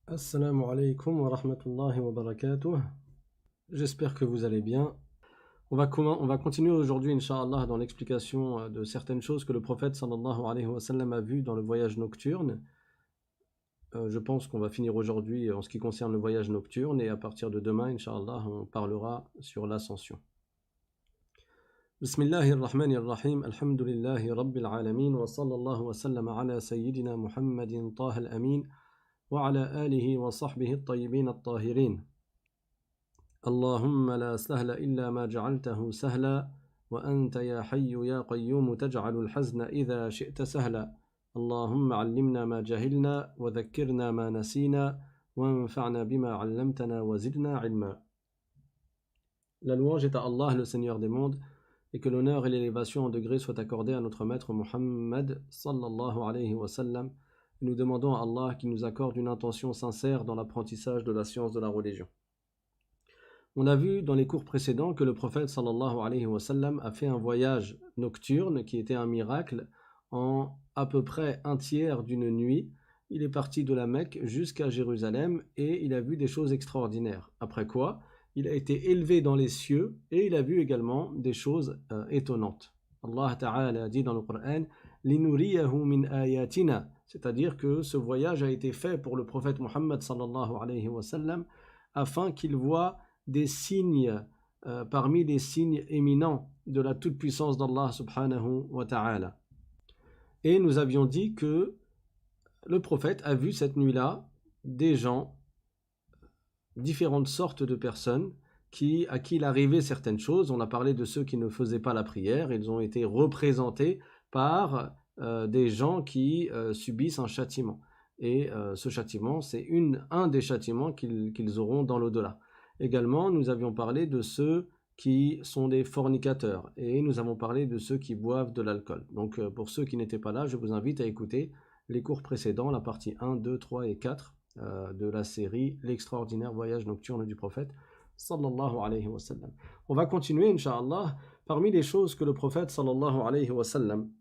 Assalamu alaikum wa rahmatullahi wa barakatuh. J'espère que vous allez bien. On va continuer aujourd'hui, Inch'Allah, dans l'explication de certaines choses que le prophète sallallahu alayhi wa sallam a vues dans le voyage nocturne. Je pense qu'on va finir aujourd'hui en ce qui concerne le voyage nocturne et à partir de demain, Inch'Allah, on parlera sur l'ascension. Bismillahirrahmanirrahim. Alhamdulillahi rabbil alamin wa sallallahu wa sallam ala sayyidina Muhammadin taha al-amin wa ala alihi wa sahbihi at-tayyibin at-tahirin. اللهم لا سهل إلا ما جعلته سهلا وأنت يا حي يا قيوم تجعل الحزن إذا شئت سهلا اللهم علمنا ما جهلنا وذكرنا ما نسينا وانفعنا بما علمتنا وزدنا علما. La louange est à Allah, le Seigneur des mondes, et que l'honneur et l'élévation en degrés soient accordés à notre maître Muhammad sallallahu alayhi wa sallam. Nous demandons à Allah qu'il nous accorde une intention sincère dans l'apprentissage de la science de la religion. On a vu dans les cours précédents que le prophète sallallahu alayhi wa sallam a fait un voyage nocturne qui était un miracle en à peu près un tiers d'une nuit. Il est parti de la Mecque jusqu'à Jérusalem et il a vu des choses extraordinaires. Après quoi, il a été élevé dans les cieux et il a vu également des choses étonnantes. Allah Ta'ala a dit dans le Coran « Linuriyahu min ayatina » c'est-à-dire que ce voyage a été fait pour le prophète Muhammad sallallahu alayhi wa sallam afin qu'il voie des signes parmi les signes éminents de la toute-puissance d'Allah subhanahu wa ta'ala. Et nous avions dit que le prophète a vu cette nuit-là des gens, différentes sortes de personnes à qui il arrivait certaines choses. On a parlé de ceux qui ne faisaient pas la prière. Ils ont été représentés par des gens qui subissent un châtiment. Et ce châtiment, c'est un des châtiments qu'ils auront dans l'au-delà. Également, nous avions parlé de ceux qui sont des fornicateurs et nous avons parlé de ceux qui boivent de l'alcool. Donc pour ceux qui n'étaient pas là, je vous invite à écouter les cours précédents, la partie 1, 2, 3 et 4 de la série L'extraordinaire voyage nocturne du prophète sallallahu alayhi wa sallam. On va continuer, Inch'Allah, parmi les choses que le prophète sallallahu alayhi wa sallam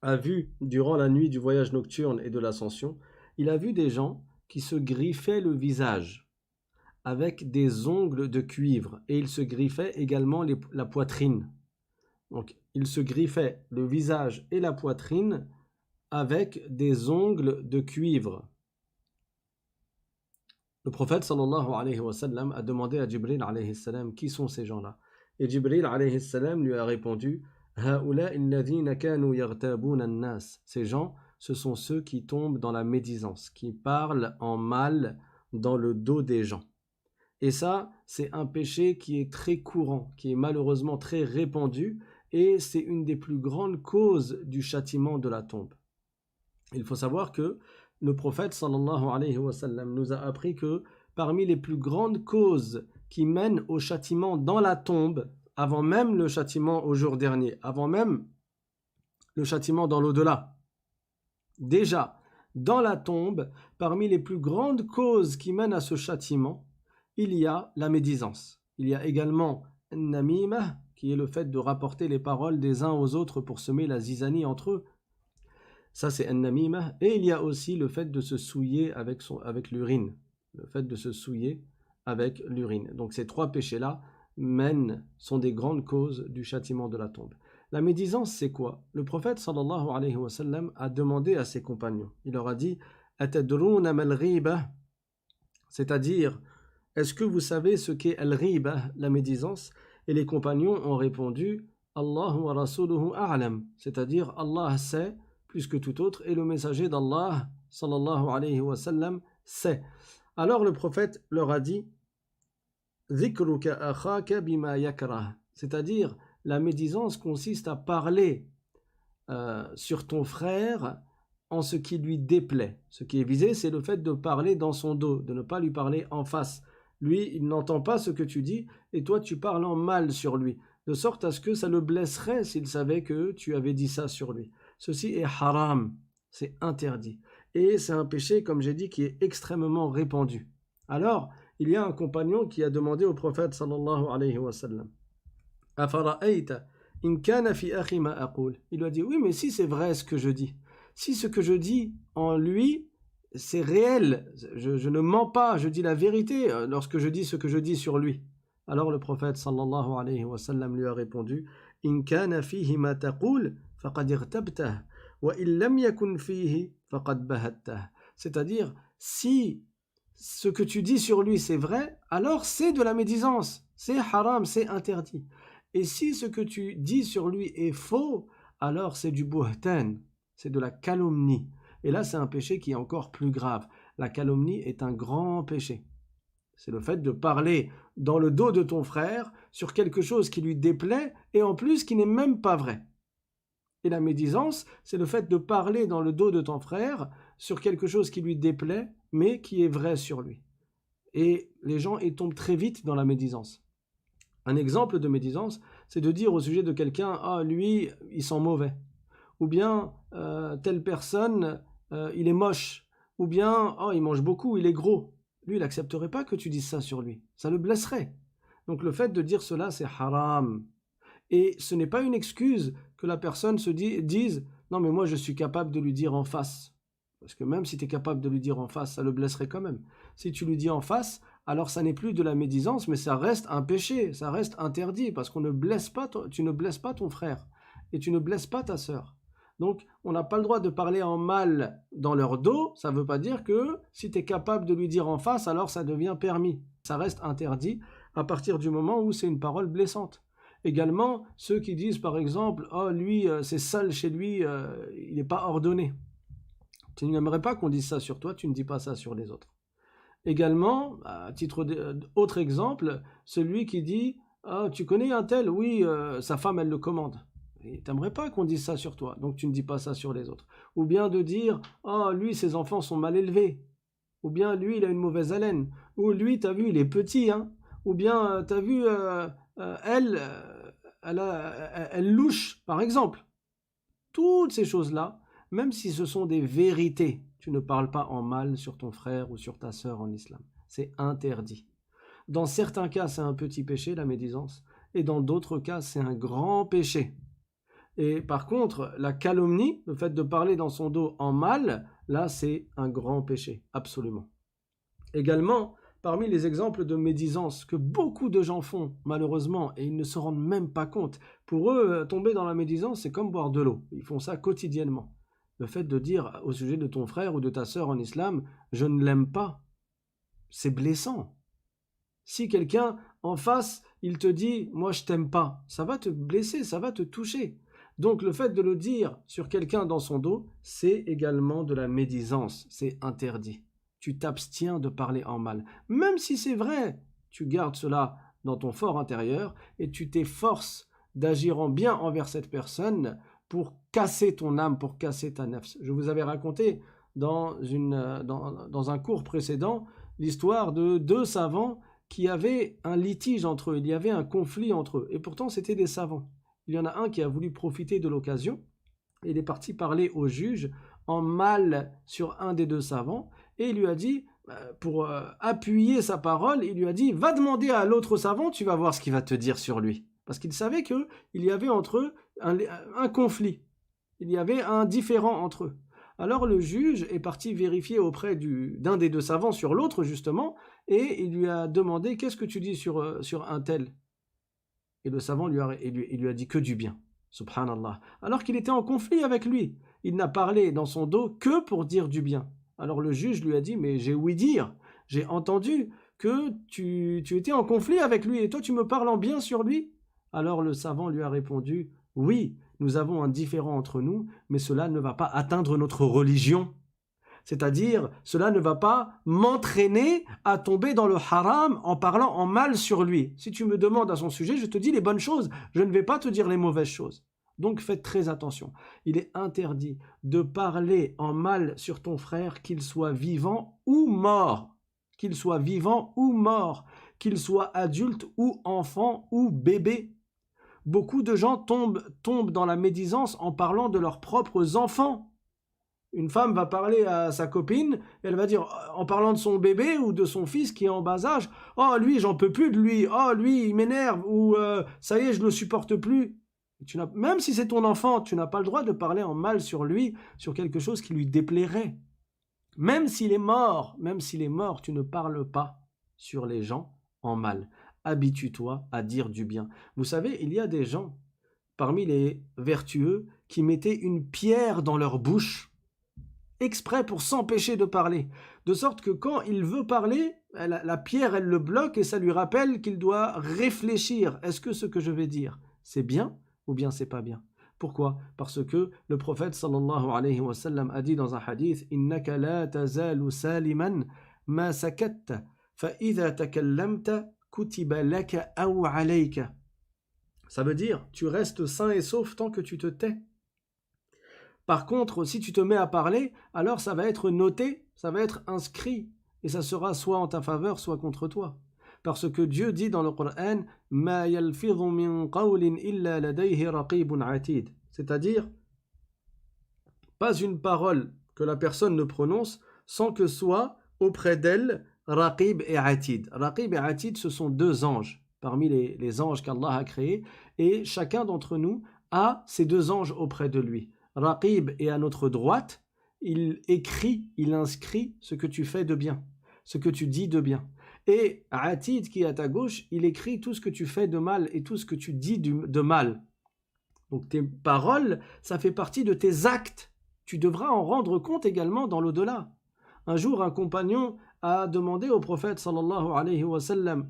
a vu durant la nuit du voyage nocturne et de l'ascension. Il a vu des gens qui se griffaient le visage avec des ongles de cuivre et il se griffait également la poitrine. Donc il se griffait le visage et la poitrine avec des ongles de cuivre. Le prophète sallallahu alayhi wa sallam a demandé à Jibril alayhi salam qui sont ces gens-là. Et Jibril alayhi salam lui a répondu ces gens, ce sont ceux qui tombent dans la médisance, qui parlent en mal dans le dos des gens. Et ça, c'est un péché qui est très courant, qui est malheureusement très répandu, et c'est une des plus grandes causes du châtiment de la tombe. Il faut savoir que le prophète sallallahu alayhi wa sallam nous a appris que parmi les plus grandes causes qui mènent au châtiment dans la tombe, avant même le châtiment au jour dernier, avant même le châtiment dans l'au-delà, déjà, dans la tombe, parmi les plus grandes causes qui mènent à ce châtiment, il y a la médisance. Il y a également namima, qui est le fait de rapporter les paroles des uns aux autres pour semer la zizanie entre eux. Ça, c'est namima. Et il y a aussi le fait de se souiller avec l'urine. Le fait de se souiller avec l'urine. Donc ces trois péchés-là sont des grandes causes du châtiment de la tombe. La médisance, c'est quoi? Le prophète sallallahu alayhi wa sallam a demandé à ses compagnons. Il leur a dit Atadruna mal ghiba, c'est-à-dire, est-ce que vous savez ce qu'est al-ghiba, la médisance? Et les compagnons ont répondu Allahu wa rasuluhu a'lam, c'est-à-dire Allah sait plus que tout autre et le messager d'Allah sallallahu alayhi wa sallam sait. Alors le prophète leur a dit Dhikruka akhaka bima yakrah, c'est-à-dire la médisance consiste à parler sur ton frère en ce qui lui déplaît. Ce qui est visé, c'est le fait de parler dans son dos, de ne pas lui parler en face. Lui, il n'entend pas ce que tu dis et toi, tu parles en mal sur lui, de sorte à ce que ça le blesserait s'il savait que tu avais dit ça sur lui. Ceci est haram, c'est interdit. Et c'est un péché, comme j'ai dit, qui est extrêmement répandu. Alors, il y a un compagnon qui a demandé au prophète sallallahu alayhi wa sallam Afara'ayta in kana fi akhi ma aqul. Il lui a dit oui, mais si c'est vrai ce que je dis, si ce que je dis en lui c'est réel, je ne mens pas, je dis la vérité lorsque je dis ce que je dis sur lui. Alors le prophète sallallahu alayhi wa sallam lui a répondu In kana fihi ma taqul faqad irtabtah wa in lam yakun fihi faqad bahattah. C'est-à-dire, si ce que tu dis sur lui c'est vrai, alors c'est de la médisance, c'est haram, c'est interdit. Et si ce que tu dis sur lui est faux, alors c'est du buhtan, c'est de la calomnie. Et là, c'est un péché qui est encore plus grave. La calomnie est un grand péché. C'est le fait de parler dans le dos de ton frère sur quelque chose qui lui déplaît et en plus qui n'est même pas vrai. Et la médisance, c'est le fait de parler dans le dos de ton frère sur quelque chose qui lui déplaît mais qui est vrai sur lui. Et les gens y tombent très vite dans la médisance. Un exemple de médisance, c'est de dire au sujet de quelqu'un « Ah, lui, il sent mauvais » ou bien telle personne, il est moche, ou bien oh, il mange beaucoup, il est gros. Lui, il n'accepterait pas que tu dises ça sur lui. Ça le blesserait. Donc le fait de dire cela, c'est haram. Et ce n'est pas une excuse que la personne dise non, mais moi, je suis capable de lui dire en face. Parce que même si tu es capable de lui dire en face, ça le blesserait quand même. Si tu lui dis en face, alors ça n'est plus de la médisance, mais ça reste un péché, ça reste interdit, parce qu'on ne blesse pas, tu ne blesses pas ton frère, et tu ne blesses pas ta sœur. Donc, on n'a pas le droit de parler en mal dans leur dos. Ça ne veut pas dire que si tu es capable de lui dire en face, alors ça devient permis. Ça reste interdit à partir du moment où c'est une parole blessante. Également, ceux qui disent par exemple « Oh, lui, c'est sale chez lui, il n'est pas ordonné ». Tu n'aimerais pas qu'on dise ça sur toi, tu ne dis pas ça sur les autres. Également, à titre d'autre exemple, celui qui dit « Oh, tu connais un tel ? Oui, sa femme, elle le commande ». Tu n'aimerais pas qu'on dise ça sur toi, donc tu ne dis pas ça sur les autres. Ou bien de dire « Oh, lui, ses enfants sont mal élevés ». Ou bien « Lui, il a une mauvaise haleine ». Ou « Lui, t'as vu, il est petit, hein ». Ou bien « T'as vu, elle louche », par exemple. Toutes ces choses-là, même si ce sont des vérités, tu ne parles pas en mal sur ton frère ou sur ta sœur en islam. C'est interdit. Dans certains cas, c'est un petit péché, la médisance, et dans d'autres cas, c'est un grand péché. Et par contre, la calomnie, le fait de parler dans son dos en mal, là, c'est un grand péché, absolument. Également, parmi les exemples de médisance que beaucoup de gens font, malheureusement, et ils ne se rendent même pas compte, pour eux, tomber dans la médisance, c'est comme boire de l'eau. Ils font ça quotidiennement. Le fait de dire au sujet de ton frère ou de ta sœur en islam, je ne l'aime pas, c'est blessant. Si quelqu'un en face, il te dit, moi je t'aime pas, ça va te blesser, ça va te toucher. Donc le fait de le dire sur quelqu'un dans son dos, c'est également de la médisance, c'est interdit. Tu t'abstiens de parler en mal. Même si c'est vrai, tu gardes cela dans ton fort intérieur et tu t'efforces d'agir en bien envers cette personne pour casser ton âme, pour casser ta nafs. Je vous avais raconté dans un cours précédent l'histoire de deux savants qui avaient un litige entre eux, il y avait un conflit entre eux, et pourtant c'était des savants. Il y en a un qui a voulu profiter de l'occasion, et il est parti parler au juge en mal sur un des deux savants, et il lui a dit, pour appuyer sa parole, il lui a dit, va demander à l'autre savant, tu vas voir ce qu'il va te dire sur lui. Parce qu'il savait qu'il y avait entre eux un conflit, il y avait un différend entre eux. Alors le juge est parti vérifier auprès d'un des deux savants sur l'autre justement, et il lui a demandé, qu'est-ce que tu dis sur un tel ? Et le savant lui a dit que du bien, subhanallah. Alors qu'il était en conflit avec lui, il n'a parlé dans son dos que pour dire du bien. Alors le juge lui a dit, mais j'ai ouï dire, j'ai entendu que tu étais en conflit avec lui, et toi tu me parles en bien sur lui ? Alors le savant lui a répondu, oui, nous avons un différend entre nous, mais cela ne va pas atteindre notre religion. C'est-à-dire, cela ne va pas m'entraîner à tomber dans le haram en parlant en mal sur lui. Si tu me demandes à son sujet, je te dis les bonnes choses, je ne vais pas te dire les mauvaises choses. Donc faites très attention. Il est interdit de parler en mal sur ton frère, qu'il soit vivant ou mort. Qu'il soit vivant ou mort. Qu'il soit adulte ou enfant ou bébé. Beaucoup de gens tombent dans la médisance en parlant de leurs propres enfants. Une femme va parler à sa copine, elle va dire, en parlant de son bébé ou de son fils qui est en bas âge, « Oh, lui, j'en peux plus de lui. Oh, lui, il m'énerve. » Ou « Ça y est, je ne le supporte plus. » Même si c'est ton enfant, tu n'as pas le droit de parler en mal sur lui, sur quelque chose qui lui déplairait. même s'il est mort, tu ne parles pas sur les gens en mal. Habitue-toi à dire du bien. Vous savez, il y a des gens, parmi les vertueux, qui mettaient une pierre dans leur bouche, exprès pour s'empêcher de parler. De sorte que quand il veut parler, la pierre, elle le bloque et ça lui rappelle qu'il doit réfléchir. Est-ce que ce que je vais dire, c'est bien ou bien c'est pas bien? Pourquoi? Parce que le prophète sallallahu alayhi wa sallam a dit dans un hadith Innaka la tazalu saliman ma sakatta fa idha takallamta kutiba laka aw alayka. Ça veut dire tu restes sain et sauf tant que tu te tais. Par contre, si tu te mets à parler, alors ça va être noté, ça va être inscrit et ça sera soit en ta faveur, soit contre toi. Parce que Dieu dit dans le Coran Ma yalfidhu min qawlin illa ladayhi raqibun atid. C'est-à-dire, pas une parole que la personne ne prononce sans que soit auprès d'elle raqib et atid. Raqib et atid, ce sont deux anges parmi les anges qu'Allah a créés et chacun d'entre nous a ces deux anges auprès de lui. Raqib est à notre droite, il écrit, il inscrit ce que tu fais de bien, ce que tu dis de bien. Et Atid qui est à ta gauche, il écrit tout ce que tu fais de mal et tout ce que tu dis de mal. Donc tes paroles, ça fait partie de tes actes. Tu devras en rendre compte également dans l'au-delà. Un jour, un compagnon a demandé au prophète sallallahu alayhi wa sallam,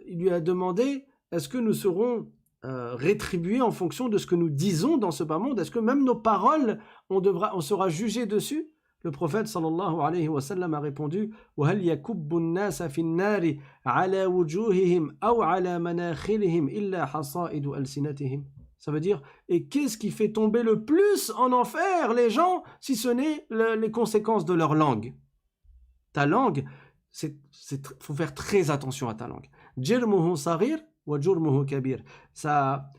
il lui a demandé, est-ce que nous serons rétribués en fonction de ce que nous disons dans ce bas monde? Est-ce que même nos paroles, on sera jugé dessus? Le prophète sallallahu alayhi wa sallam a répondu وَهَلْ يَكُبُّ النَّاسَ فِي النَّارِ عَلَى وُجُوهِهِمْ أَوْ عَلَى مَنَاخِرِهِمْ إِلَّا حَصَائِدُ أَلْسِنَتِهِمْ. Ça veut dire, et qu'est-ce qui fait tomber le plus en enfer les gens, si ce n'est les conséquences de leur langue? Ta langue, faut faire très attention à ta langue. جِرْمُهُ صَغِيرٌ وَجُرْمُهُ كَبِيرٌ. Sa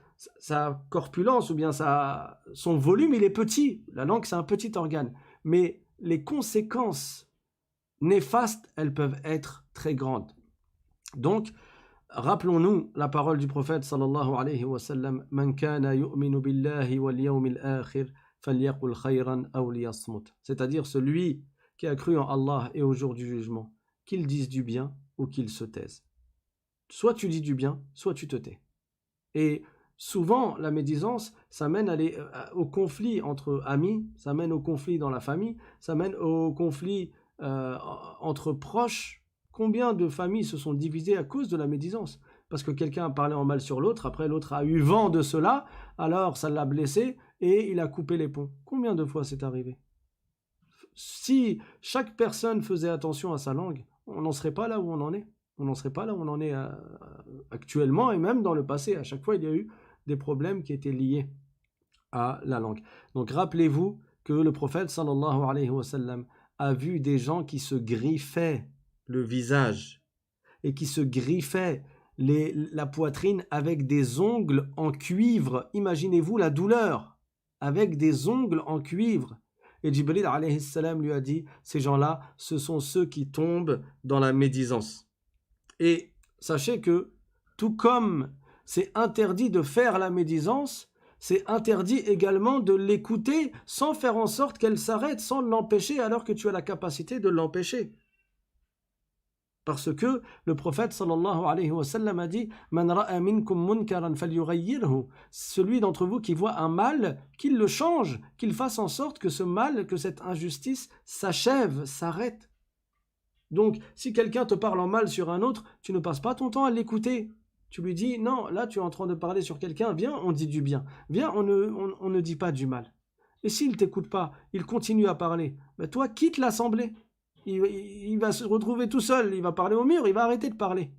corpulence ou bien son volume, il est petit. La langue, c'est un petit organe. Mais les conséquences néfastes, elles peuvent être très grandes. Donc, rappelons-nous la parole du prophète sallallahu alayhi wa sallam Man kana yu'minu billahi wal yawmil akhir falyaqul khayran aw liyasmut. C'est-à-dire celui qui a cru en Allah et au jour du jugement, qu'il dise du bien ou qu'il se taise. Soit tu dis du bien, soit tu te tais. Et souvent, la médisance, ça mène au conflit entre amis, ça mène au conflit dans la famille, ça mène au conflit entre proches. Combien de familles se sont divisées à cause de la médisance? Parce que quelqu'un a parlé en mal sur l'autre, après l'autre a eu vent de cela, alors ça l'a blessé et il a coupé les ponts. Combien de fois c'est arrivé? Si chaque personne faisait attention à sa langue, on n'en serait pas là où on en est. On n'en serait pas là où on en est actuellement et même dans le passé. À chaque fois, il y a eu des problèmes qui étaient liés à la langue. Donc rappelez-vous que le prophète sallallahu alayhi wa sallam a vu des gens qui se griffaient le visage et qui se griffaient la poitrine avec des ongles en cuivre. Imaginez-vous la douleur avec des ongles en cuivre. Et Jibril alayhi salam lui a dit, ces gens-là, ce sont ceux qui tombent dans la médisance. Et sachez que, tout comme c'est interdit de faire la médisance, c'est interdit également de l'écouter sans faire en sorte qu'elle s'arrête, sans l'empêcher alors que tu as la capacité de l'empêcher. Parce que le prophète sallallahu alayhi wa sallam a dit Man ra'a minkum munkaran falyughayyirhu. Celui d'entre vous qui voit un mal, qu'il le change, qu'il fasse en sorte que ce mal, que cette injustice s'achève, s'arrête. Donc, si quelqu'un te parle en mal sur un autre, tu ne passes pas ton temps à l'écouter. Tu lui dis, non, là tu es en train de parler sur quelqu'un, viens, on dit du bien. Viens, on ne dit pas du mal. Et s'il ne t'écoute pas, il continue à parler, ben toi, quitte l'assemblée. Il va se retrouver tout seul, il va parler au mur, il va arrêter de parler.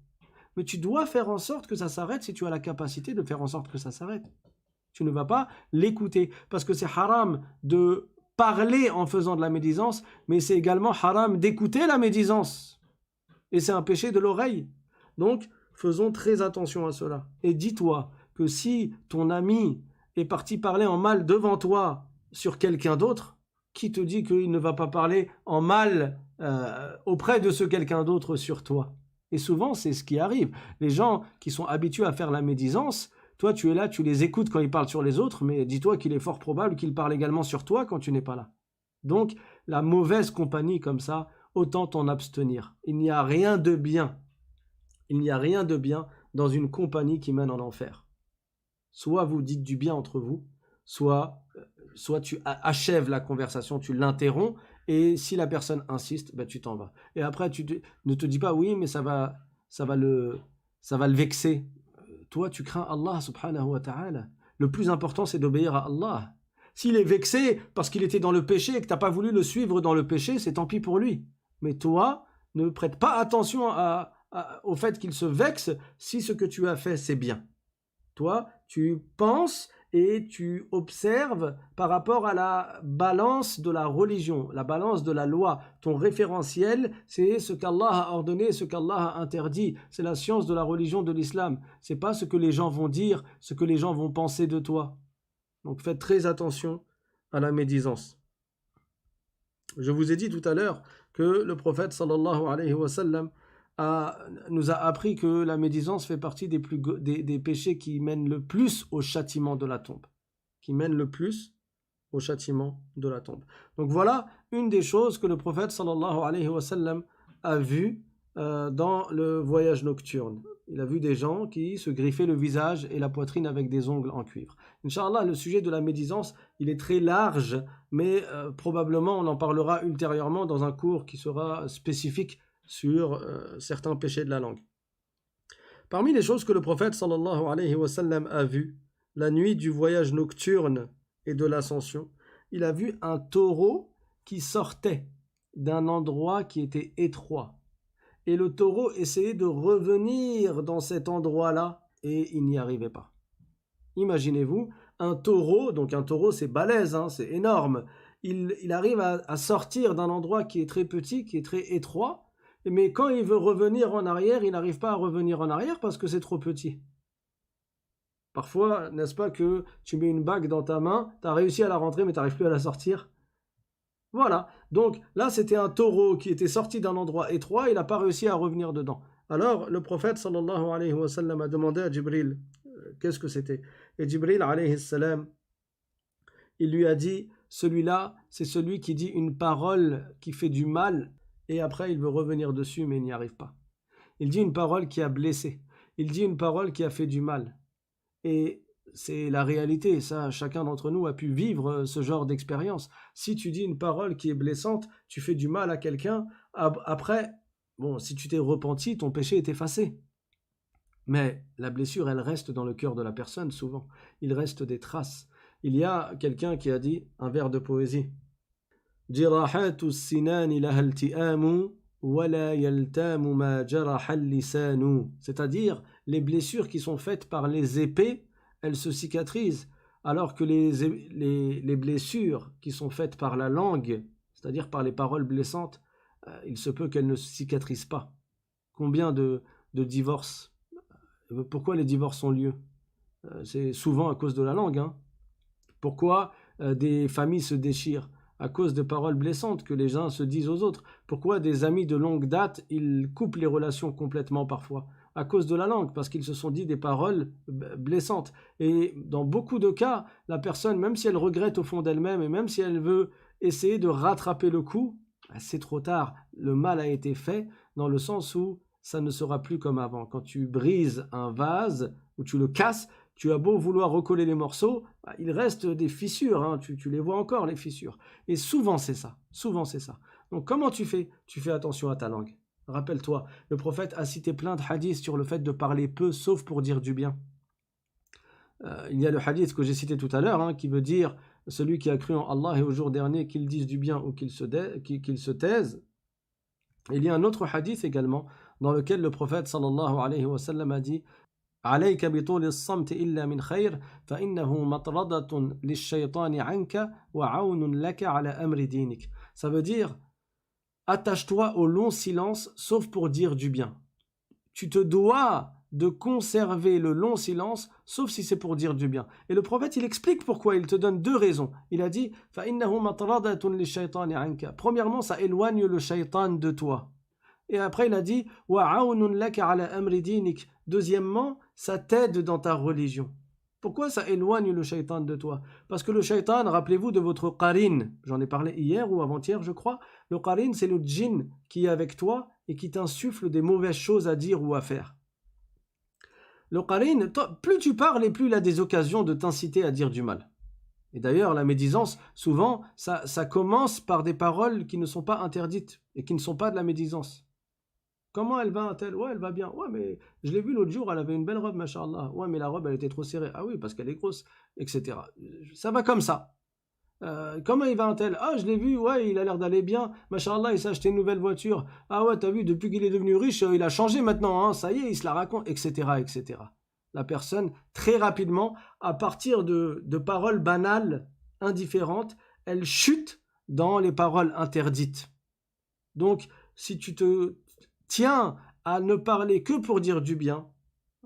Mais tu dois faire en sorte que ça s'arrête si tu as la capacité de faire en sorte que ça s'arrête. Tu ne vas pas l'écouter, parce que c'est haram de parler en faisant de la médisance, mais c'est également haram d'écouter la médisance. Et c'est un péché de l'oreille. Donc, faisons très attention à cela. Et dis-toi que si ton ami est parti parler en mal devant toi sur quelqu'un d'autre, qui te dit qu'il ne va pas parler en mal auprès de ce quelqu'un d'autre sur toi? Et souvent, c'est ce qui arrive. Les gens qui sont habitués à faire la médisance, toi, tu es là, tu les écoutes quand ils parlent sur les autres, mais dis-toi qu'il est fort probable qu'ils parlent également sur toi quand tu n'es pas là. Donc, la mauvaise compagnie comme ça, autant t'en abstenir. Il n'y a rien de bien. Il n'y a rien de bien dans une compagnie qui mène en enfer. Soit vous dites du bien entre vous, soit tu achèves la conversation, tu l'interromps, et si la personne insiste, ben tu t'en vas. Et après, ne te dis pas, oui, mais ça va le vexer. Toi, tu crains Allah subhanahu wa ta'ala. Le plus important, c'est d'obéir à Allah. S'il est vexé parce qu'il était dans le péché et que tu n'as pas voulu le suivre dans le péché, c'est tant pis pour lui. Mais toi, ne prête pas attention au fait qu'il se vexe si ce que tu as fait, c'est bien. Toi, tu penses et tu observes par rapport à la balance de la religion, la balance de la loi. Ton référentiel, c'est ce qu'Allah a ordonné, ce qu'Allah a interdit. C'est la science de la religion de l'islam. C'est pas ce que les gens vont dire, ce que les gens vont penser de toi. Donc faites très attention à la médisance. Je vous ai dit tout à l'heure que le prophète sallallahu alayhi wa sallam nous a appris que la médisance fait partie des péchés qui mènent le plus au châtiment de la tombe. Qui mènent le plus au châtiment de la tombe. Donc voilà une des choses que le prophète sallallahu alayhi wa sallam a vu dans le voyage nocturne. Il a vu des gens qui se griffaient le visage et la poitrine avec des ongles en cuivre. Inch'Allah, le sujet de la médisance, il est très large, mais probablement on en parlera ultérieurement dans un cours qui sera spécifique sur certains péchés de la langue. Parmi les choses que le prophète sallallahu alayhi wa sallam a vues la nuit du voyage nocturne et de l'ascension, il a vu un taureau qui sortait d'un endroit qui était étroit. Et le taureau essayait de revenir dans cet endroit-là et il n'y arrivait pas. Imaginez-vous, un taureau, donc un taureau c'est balèze, hein, c'est énorme, il arrive à sortir d'un endroit qui est très petit, qui est très étroit, mais quand il veut revenir en arrière, il n'arrive pas à revenir en arrière parce que c'est trop petit. Parfois, n'est-ce pas que tu mets une bague dans ta main, tu as réussi à la rentrer mais tu n'arrives plus à la sortir? Voilà, donc là c'était un taureau qui était sorti d'un endroit étroit, il n'a pas réussi à revenir dedans. Alors le prophète sallallahu alayhi wa sallam a demandé à Jibril qu'est-ce que c'était. Et Jibril alayhi salam, il lui a dit, celui-là c'est celui qui dit une parole qui fait du mal et après il veut revenir dessus mais il n'y arrive pas. Il dit une parole qui a blessé, il dit une parole qui a fait du mal. Et c'est la réalité, ça, chacun d'entre nous a pu vivre ce genre d'expérience. Si tu dis une parole qui est blessante, tu fais du mal à quelqu'un, après, bon, si tu t'es repenti, ton péché est effacé. Mais la blessure, elle reste dans le cœur de la personne, souvent. Il reste des traces. Il y a quelqu'un qui a dit un vers de poésie. Jirahatu sinani laha ilti'amu wala yaltamu ma jaraha al-lisanu. C'est-à-dire, les blessures qui sont faites par les épées, elles se cicatrisent, alors que les blessures qui sont faites par la langue, c'est-à-dire par les paroles blessantes, il se peut qu'elles ne cicatrisent pas. Combien de divorces? Pourquoi les divorces ont lieu? C'est souvent à cause de la langue. Hein. Pourquoi des familles se déchirent? À cause de paroles blessantes que les uns se disent aux autres. Pourquoi des amis de longue date, ils coupent les relations complètement parfois? À cause de la langue, parce qu'ils se sont dit des paroles blessantes. Et dans beaucoup de cas, la personne, même si elle regrette au fond d'elle-même, et même si elle veut essayer de rattraper le coup, c'est trop tard. Le mal a été fait, dans le sens où ça ne sera plus comme avant. Quand tu brises un vase, ou tu le casses, tu as beau vouloir recoller les morceaux, il reste des fissures, hein, tu les vois encore, les fissures. Et souvent c'est ça, souvent c'est ça. Donc comment tu fais? Tu fais attention à ta langue. Rappelle-toi, le prophète a cité plein de hadiths sur le fait de parler peu, sauf pour dire du bien. Il y a le hadith que j'ai cité tout à l'heure, hein, qui veut dire celui qui a cru en Allah et au jour dernier, qu'il dise du bien ou qu'il se taise. Et il y a un autre hadith également, dans lequel le prophète sallallahu alayhi wa sallam a dit عليك بطول الصمت إلا من خير فإنه مطردة للشيطان عنك وعون لك على أمر دينك. Ça veut dire attache-toi au long silence sauf pour dire du bien. Tu te dois de conserver le long silence sauf si c'est pour dire du bien. Et le prophète il explique pourquoi, il te donne deux raisons. Il a dit فإنه مطردة للشيطان عنك. Premièrement, ça éloigne le shaitan de toi. Et après il a dit وعون لك على أمر دينك. Deuxièmement, ça t'aide dans ta religion. Pourquoi ça éloigne le shaitan de toi? Parce que le shaitan, rappelez-vous de votre qarin, j'en ai parlé hier ou avant-hier je crois, le qarin c'est le djinn qui est avec toi et qui t'insuffle des mauvaises choses à dire ou à faire. Le qarin, plus tu parles et plus il a des occasions de t'inciter à dire du mal. Et d'ailleurs, la médisance, souvent, ça commence par des paroles qui ne sont pas interdites et qui ne sont pas de la médisance. Comment elle va, un-t-elle? Ouais, elle va bien. Ouais, mais je l'ai vue l'autre jour, elle avait une belle robe, machallah. Ouais, mais la robe, elle était trop serrée. Ah oui, parce qu'elle est grosse, etc. Ça va comme ça. Comment il va, un-tel? Ah, je l'ai vu, ouais, il a l'air d'aller bien. Machallah, il s'est acheté une nouvelle voiture. Ah ouais, t'as vu, depuis qu'il est devenu riche, il a changé maintenant, hein, ça y est, il se la raconte, etc., etc. La personne, très rapidement, à partir de paroles banales, indifférentes, elle chute dans les paroles interdites. Donc, si tu te tiens à ne parler que pour dire du bien,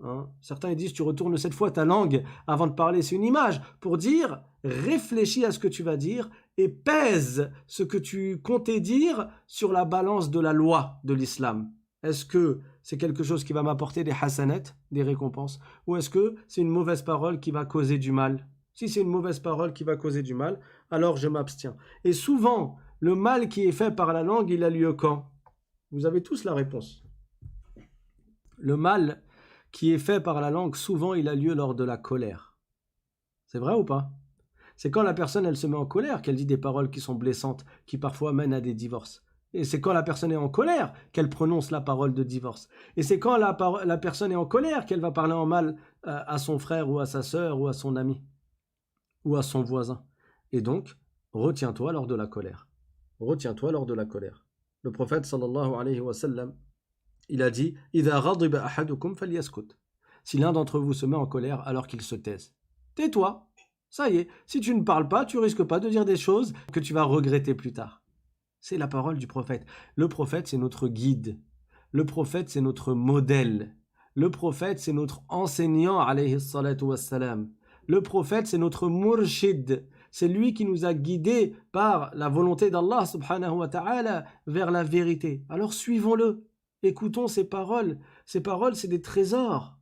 hein, certains disent tu retournes 7 fois ta langue avant de parler, c'est une image pour dire réfléchis à ce que tu vas dire et pèse ce que tu comptais dire sur la balance de la loi de l'islam. Est-ce que c'est quelque chose qui va m'apporter des hasanat, des récompenses, ou est-ce que c'est une mauvaise parole qui va causer du mal? Si c'est une mauvaise parole qui va causer du mal, alors je m'abstiens. Et souvent, le mal qui est fait par la langue, il a lieu quand? Vous avez tous la réponse. Le mal qui est fait par la langue, souvent il a lieu lors de la colère. C'est vrai ou pas? C'est quand la personne elle se met en colère qu'elle dit des paroles qui sont blessantes, qui parfois mènent à des divorces. Et c'est quand la personne est en colère qu'elle prononce la parole de divorce. Et c'est quand la personne est en colère qu'elle va parler en mal à son frère ou à sa sœur ou à son ami ou à son voisin. Et donc, retiens-toi lors de la colère. Retiens-toi lors de la colère. Le prophète sallallahu alayhi wa sallam, il a dit « Idha ghadiba ahadukum falyaskut » Si l'un d'entre vous se met en colère, alors qu'il se taise. Tais-toi. Ça y est, si tu ne parles pas, tu risques pas de dire des choses que tu vas regretter plus tard. C'est la parole du prophète. Le prophète, c'est notre guide. Le prophète, c'est notre modèle. Le prophète, c'est notre enseignant, alayhi salatu wassalam. Le prophète, c'est notre murshid. C'est lui qui nous a guidés par la volonté d'Allah subhanahu wa ta'ala vers la vérité. Alors suivons-le. Écoutons ses paroles. Ces paroles, c'est des trésors.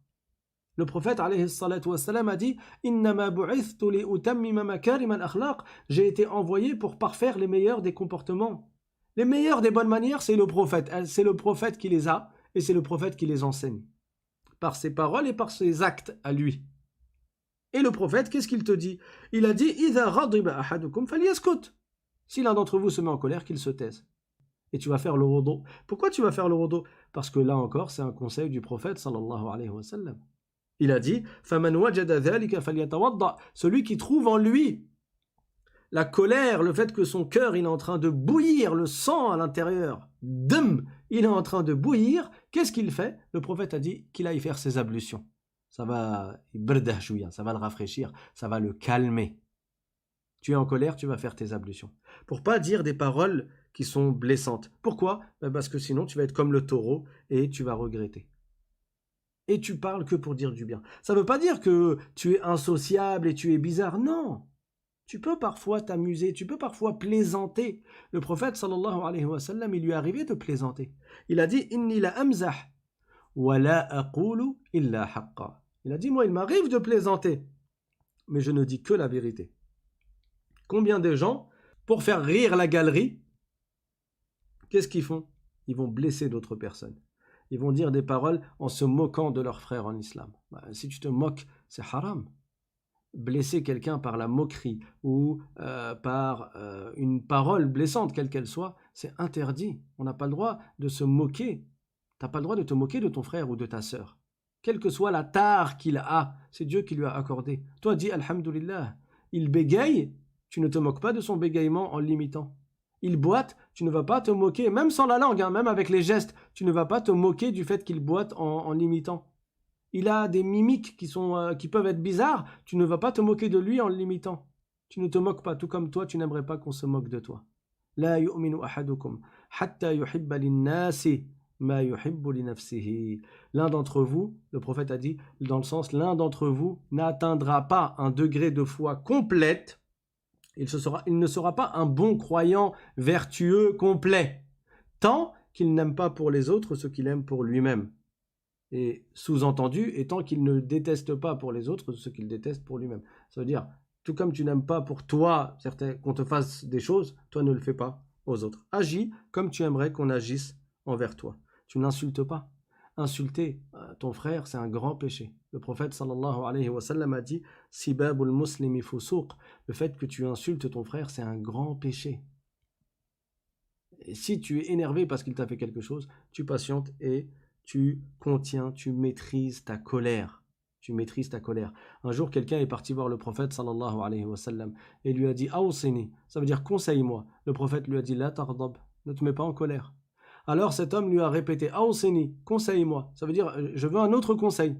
Le prophète alayhi salatu wassalam a dit Innama bu'ithtu li utammima makarim al-akhlaq. J'ai été envoyé pour parfaire les meilleurs des comportements. Les meilleures des bonnes manières, c'est le prophète. C'est le prophète qui les a et c'est le prophète qui les enseigne. Par ses paroles et par ses actes à lui. Et le prophète, qu'est-ce qu'il te dit? Il a dit Idha ghadiba ahadukum falyaskut. Si l'un d'entre vous se met en colère, qu'il se taise. Et tu vas faire le wudu. Pourquoi tu vas faire le wudu? Parce que là encore, c'est un conseil du prophète sallallahu alayhi wa sallam. Il a dit Faman wajada dhalika falyatawadda. Celui qui trouve en lui la colère, le fait que son cœur il est en train de bouillir, le sang à l'intérieur, il est en train de bouillir, qu'est-ce qu'il fait? Le prophète a dit qu'il aille faire ses ablutions. Ça va le rafraîchir, ça va le calmer. Tu es en colère, tu vas faire tes ablutions. Pour pas dire des paroles qui sont blessantes. Pourquoi? Parce que sinon tu vas être comme le taureau et tu vas regretter. Et tu parles que pour dire du bien. Ça ne veut pas dire que tu es insociable et tu es bizarre, non. Tu peux parfois t'amuser, tu peux parfois plaisanter. Le prophète sallallahu alayhi wa sallam, il lui est arrivé de plaisanter. Il a dit Inni la amzah wa la aqulu illa haqqa. Il a dit moi il m'arrive de plaisanter, mais je ne dis que la vérité. Combien de gens, pour faire rire la galerie, qu'est-ce qu'ils font? Ils vont blesser d'autres personnes. Ils vont dire des paroles en se moquant de leurs frères en islam. Si tu te moques, c'est haram. Blesser quelqu'un par la moquerie ou par une parole blessante, quelle qu'elle soit, c'est interdit. On n'a pas le droit de se moquer. Tu n'as pas le droit de te moquer de ton frère ou de ta sœur. Quelle que soit la tare qu'il a, c'est Dieu qui lui a accordé. Toi, dis Alhamdulillah. Il bégaye, tu ne te moques pas de son bégaiement en l'imitant. Il boite, tu ne vas pas te moquer, même sans la langue, même avec les gestes, tu ne vas pas te moquer du fait qu'il boite en l'imitant. Il a des mimiques qui peuvent être bizarres, tu ne vas pas te moquer de lui en l'imitant. Tu ne te moques pas, tout comme toi, tu n'aimerais pas qu'on se moque de toi. La yu'minu ahadukum hatta yuhibba linnasi ma yuhibbu li nafsihi. L'un d'entre vous, le prophète a dit, dans le sens, l'un d'entre vous n'atteindra pas un degré de foi complète. Il ne sera pas un bon croyant vertueux complet, tant qu'il n'aime pas pour les autres ce qu'il aime pour lui-même. Et sous-entendu étant qu'il ne déteste pas pour les autres ce qu'il déteste pour lui-même. Ça veut dire, tout comme tu n'aimes pas pour toi qu'on te fasse des choses, toi ne le fais pas aux autres. Agis comme tu aimerais qu'on agisse envers toi. Tu n'insultes pas. Insulter ton frère, c'est un grand péché. Le prophète sallallahu alayhi wa sallam a dit Sibabul muslimi fusuq. Le fait que tu insultes ton frère, c'est un grand péché. Et si tu es énervé parce qu'il t'a fait quelque chose, tu patientes et tu contiens, tu maîtrises ta colère. Tu maîtrises ta colère. Un jour, quelqu'un est parti voir le prophète sallallahu alayhi wa sallam et lui a dit Awsini, ça veut dire conseille-moi. Le prophète lui a dit La tardab, ne te mets pas en colère. Alors cet homme lui a répété Awsini, conseille-moi. Ça veut dire je veux un autre conseil.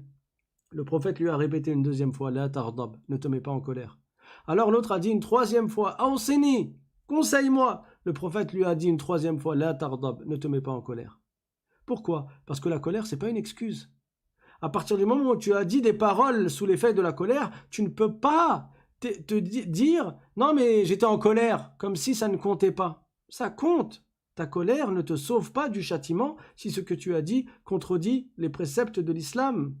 Le prophète lui a répété une deuxième fois La tardab, ne te mets pas en colère. Alors l'autre a dit une troisième fois Awsini, conseille-moi. Le prophète lui a dit une troisième fois La tardab, ne te mets pas en colère. Pourquoi? Parce que la colère, c'est pas une excuse. À partir du moment où tu as dit des paroles sous l'effet de la colère, tu ne peux pas te dire non mais j'étais en colère, comme si ça ne comptait pas. Ça compte. Ta colère ne te sauve pas du châtiment si ce que tu as dit contredit les préceptes de l'islam.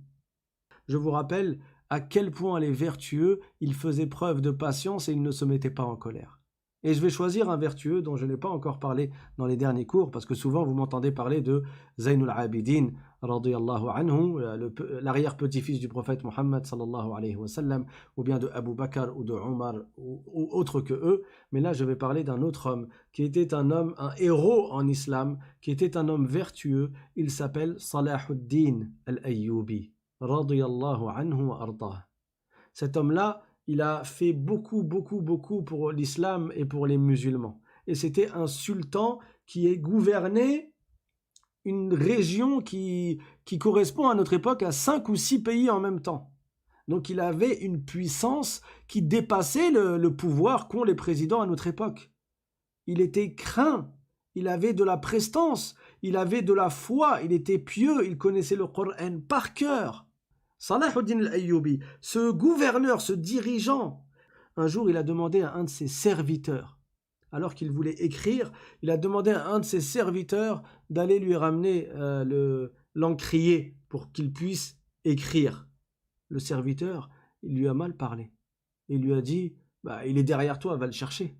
Je vous rappelle à quel point les vertueux, ils faisaient preuve de patience et ils ne se mettaient pas en colère. Et je vais choisir un vertueux dont je n'ai pas encore parlé dans les derniers cours, parce que souvent vous m'entendez parler de Zaynul Abidin, radiyallahu anhu, l'arrière-petit-fils du prophète Mohammed sallallahu alayhi wa sallam, ou bien de Abu Bakr ou de Omar, ou autre que eux. Mais là, je vais parler d'un autre homme, qui était un homme, un héros en islam, qui était un homme vertueux. Il s'appelle Salahuddin al-Ayyubi, radiyallahu anhu wa ardah. Cet homme-là, il a fait beaucoup pour l'islam et pour les musulmans. Et c'était un sultan qui est gouverné une région qui correspond à notre époque à 5 ou 6 pays en même temps. Donc il avait une puissance qui dépassait le pouvoir qu'ont les présidents à notre époque. Il était craint, il avait de la prestance, il avait de la foi, il était pieux, il connaissait le Coran par cœur. Salahuddin al-Ayyubi, ce gouverneur, ce dirigeant, un jour il a demandé à un de ses serviteurs, alors qu'il voulait écrire, il a demandé à un de ses serviteurs d'aller lui ramener l'encrier pour qu'il puisse écrire. Le serviteur, il lui a mal parlé. Il lui a dit, il est derrière toi, va le chercher.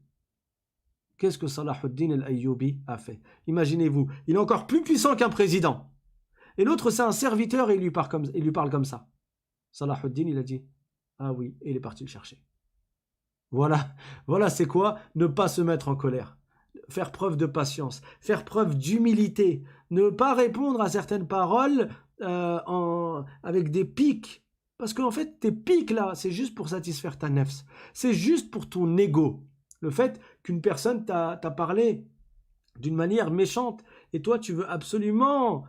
Qu'est-ce que Salahuddin al-Ayyubi a fait? Imaginez-vous, il est encore plus puissant qu'un président. Et l'autre, c'est un serviteur et il lui parle comme ça. Salahuddin, il a dit ah oui, et il est parti le chercher. Voilà c'est quoi ne pas se mettre en colère. Faire preuve de patience, faire preuve d'humilité, ne pas répondre à certaines paroles avec des pics. Parce qu'en fait, tes pics là, c'est juste pour satisfaire ta nefs. C'est juste pour ton ego. Le fait qu'une personne t'a parlé d'une manière méchante et toi tu veux absolument